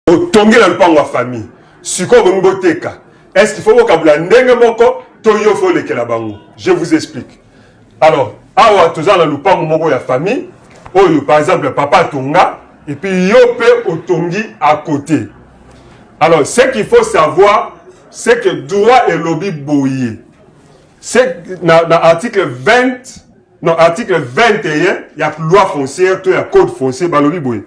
Otongi na lupango wa famille. Siko boniboteka. Est-ce qu'il faut vocabulaire ndenge moko toyo faut lekela bango? Je vous explique. Alors, awa toza na lupango moko ya famille, oyo par exemple papa tonga et puis yo pe otongi à côté. Alors, ce qu'il faut savoir, c'est que droit et lobby boyer. C'est dans l'article 20, non, article 21, il y a loi foncière, il y a code foncier, bah, lobby boyer.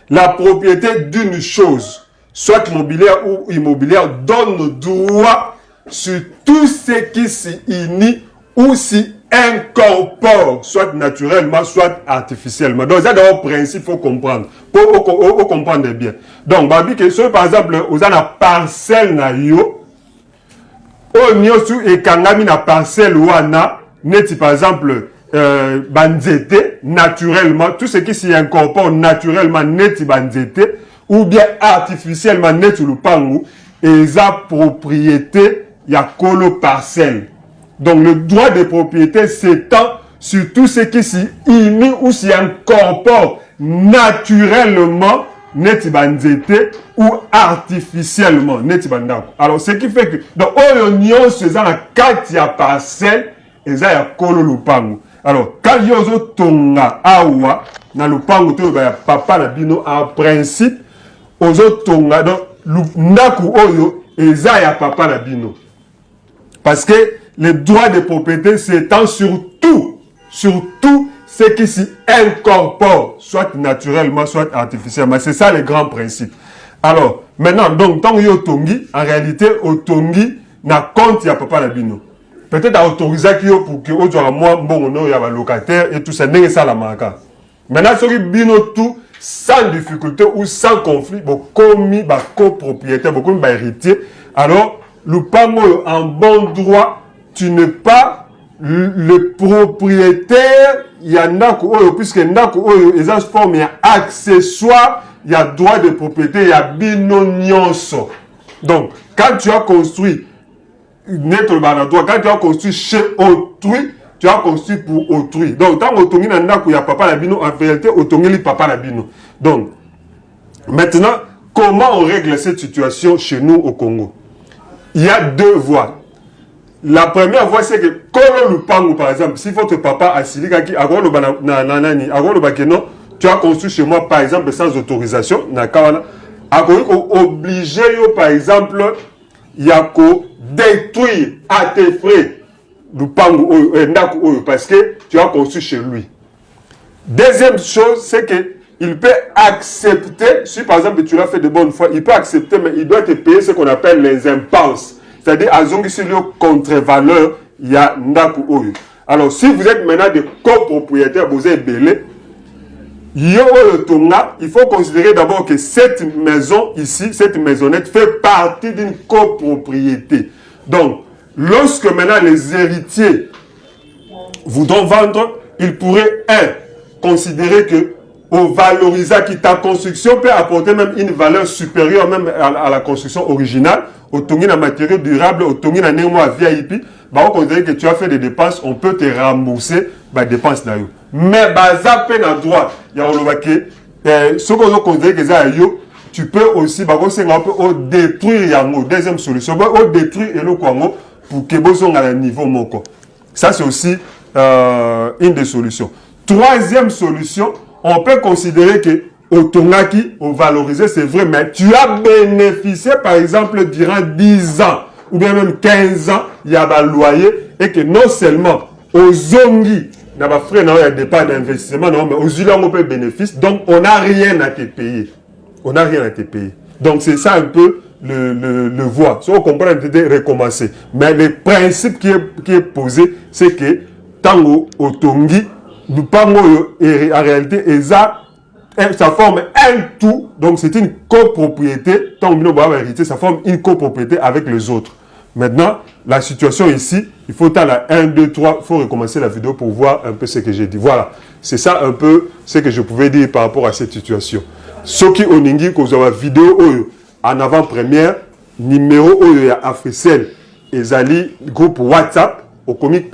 La propriété d'une chose, soit mobilière ou immobilière, donne droit sur tout ce qui s'y unit ou s'y incorpore, soit naturellement, soit artificiellement. Donc, c'est d'abord principe, il faut comprendre. Pour comprendre bien. Donc, babi que par exemple, vous avez une parcelle na yo, au nyosu et kangami na parcelle wana, neti par exemple, banzete, naturellement, tout ce qui s'y incorpore naturellement, neti banzete, ou bien artificiellement, neti lupangu, et sa propriété, ya kolo parcelle. Donc, le droit de propriété s'étend sur tout ce qui s'y unit ou s'y incorpore naturellement, neti banzete ou artificiellement, neti bandako. Alors, ce qui fait que, donc, oyo c'est ça la carte ya parcelle, et ça ya kolo lupangu. Alors, quand yozo tonga awa, na lupangu to ya papa na bino, en principe, ozo tonga, donc, ndaku oyo, et ça ya papa na bino. Parce que le droit de propriété s'étend sur tout ce qui s'y incorpore, soit naturellement, soit artificiellement. C'est ça le grand principe. Alors, maintenant, donc, tant que yo tongi, en réalité, au tongi, na compte ya papa la bino. Peut-être à autoriser pour que au moins bon non y a locataire et tout ça n'est ça la marque. Maintenant, ce qui bino tout sans difficulté ou sans conflit, bon commis ba copropriétaire, beaucoup ba héritier. Alors, le pango en bon droit, tu n'es pas le propriétaire, il y a ndako oyo, puisque ndako oyo, ils ont forme, il y a accessoire, il y a droit de propriété, il y a bino nyonso. Donc, quand tu as construit, quand tu as construit chez autrui, tu as construit pour autrui. Donc, tant que tu as un papa labino, en réalité, tu as papa labino. Donc, maintenant, comment on règle cette situation chez nous au Congo? Il y a deux voies. La première voie, c'est que, comme le pango, par exemple, si votre papa a silika qui, tu as construit chez moi, par exemple, sans autorisation, obligé, par exemple, il y a détruire à tes frais le pango parce que tu as construit chez lui. Deuxième chose, c'est que il peut accepter, si par exemple tu l'as fait de bonne foi, il peut accepter, mais il doit te payer ce qu'on appelle les impasses. C'est-à-dire, à Zongi, contre-valeur, il y a Ndaku Oyo. Alors, si vous êtes maintenant des copropriétaires, vous êtes belé, il faut considérer d'abord que cette maison ici, cette maisonnette, fait partie d'une copropriété. Donc, lorsque maintenant les héritiers voudront vendre, ils pourraient, considérer que au valorisant qui ta construction peut apporter même une valeur supérieure même à la construction originale, au tongi na matériaux durables, au tongi na némo à VIP, bah on considère que tu as fait des dépenses, on peut te rembourser les dépenses là. Mais baza peine à droit, il y a ce qu'on considère que ça yo, tu peux aussi détruire yango. Deuxième solution, détruire et le kwango pour que vous à un niveau moko. Ça c'est aussi une des solutions. Troisième solution, on peut considérer que au tongaki, au valoriser, c'est vrai, mais tu as bénéficié, par exemple, durant 10 ans, ou bien même 15 ans, il y a un loyer, et que non seulement aux zongi, il y a des frais, il y a des dépenses d'investissement, mais aux îles, on peut bénéfice, donc on n'a rien à te payer. On n'a rien à te payer. Donc c'est ça un peu le voie. Si on comprend, on peut recommencer. Mais le principe qui est posé, c'est que tango au tongi, nous parlons en réalité, ça forme un tout, donc c'est une copropriété, ça forme une copropriété avec les autres. Maintenant, la situation ici, il faut à la 1, 2, 3, il faut recommencer la vidéo pour voir un peu ce que j'ai dit. Voilà, c'est ça un peu ce que je pouvais dire par rapport à cette situation. Ce qui ont dit que vous avez une vidéo en avant-première, numéro à Africell, et Zali, groupe WhatsApp, au comité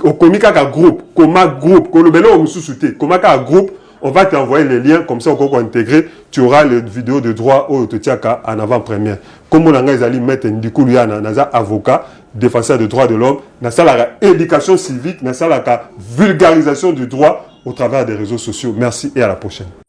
groupe, comment groupe, groupe, on va t'envoyer les liens, comme ça, on va intégrer, tu auras les vidéos de droit au Totiaka en avant-première. Comme on a dit, mettre un avocat, défenseur de droits de l'homme, dans la éducation civique, dans la vulgarisation du droit au travers des réseaux sociaux. Merci et à la prochaine.